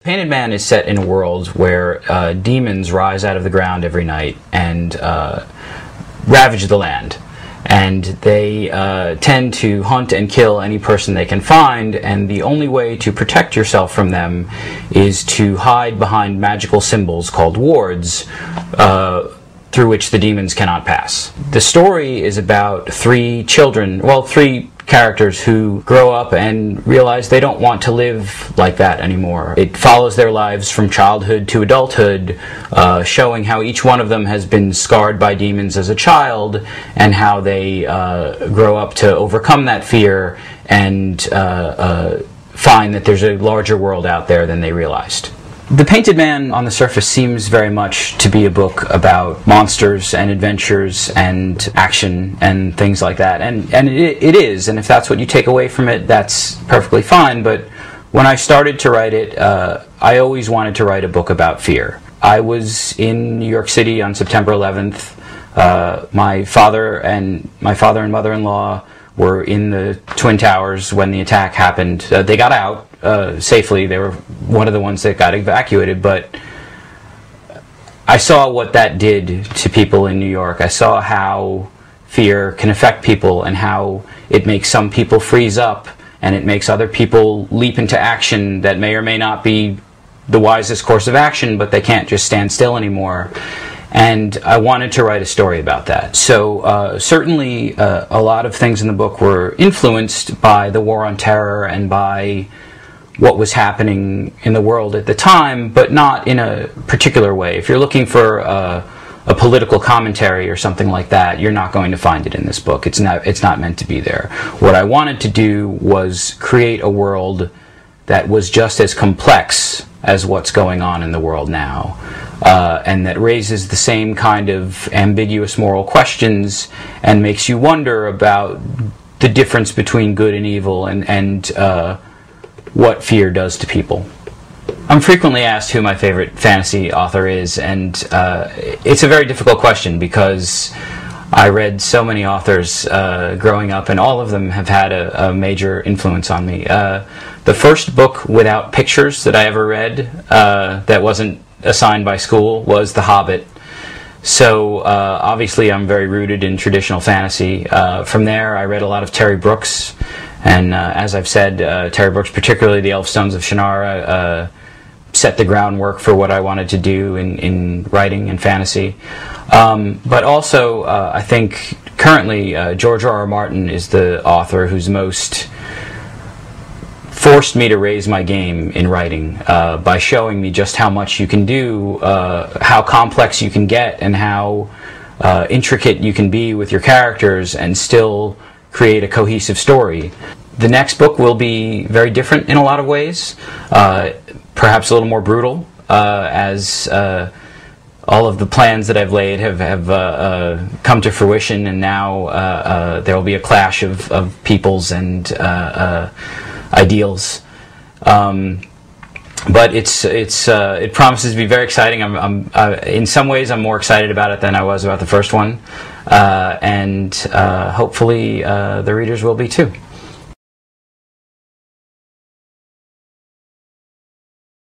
Painted Man is set in a world where demons rise out of the ground every night and ravage the land. And they tend to hunt and kill any person they can find, and the only way to protect yourself from them is to hide behind magical symbols called wards, through which the demons cannot pass. The story is about three characters who grow up and realize they don't want to live like that anymore. It follows their lives from childhood to adulthood, showing how each one of them has been scarred by demons as a child, and how they grow up to overcome that fear and find that there's a larger world out there than they realized. The Painted Man on the surface seems very much to be a book about monsters and adventures and action and things like that, and it is, and if that's what you take away from it, that's perfectly fine. But when I started to write it, I always wanted to write a book about fear. I was in New York City on September 11th. My father and mother-in-law were in the Twin Towers when the attack happened. They got out safely. They were one of the ones that got evacuated, but I saw what that did to people in New York. I saw how fear can affect people and how it makes some people freeze up and it makes other people leap into action that may or may not be the wisest course of action, but they can't just stand still anymore. And I wanted to write a story about that. So certainly a lot of things in the book were influenced by the War on Terror and by what was happening in the world at the time, but not in a particular way. If you're looking for a political commentary or something like that, you're not going to find it in this book. It's not meant to be there. What I wanted to do was create a world that was just as complex as what's going on in the world now, and that raises the same kind of ambiguous moral questions and makes you wonder about the difference between good and evil and what fear does to people. I'm frequently asked who my favorite fantasy author is, and it's a very difficult question because I read so many authors growing up, and all of them have had a major influence on me. The first book without pictures that I ever read that wasn't assigned by school was The Hobbit. So obviously I'm very rooted in traditional fantasy. From there I read a lot of Terry Brooks, and as I've said, Terry Brooks, particularly The Elfstones of Shannara, set the groundwork for what I wanted to do in writing and fantasy. But also I think currently George R.R. Martin is the author who's most forced me to raise my game in writing by showing me just how much you can do, how complex you can get, and how intricate you can be with your characters and still create a cohesive story. The next book will be very different in a lot of ways, perhaps a little more brutal, as all of the plans that I've laid have come to fruition, and now there will be a clash of peoples and ideals. But it promises to be very exciting. In some ways I'm more excited about it than I was about the first one, and hopefully the readers will be too.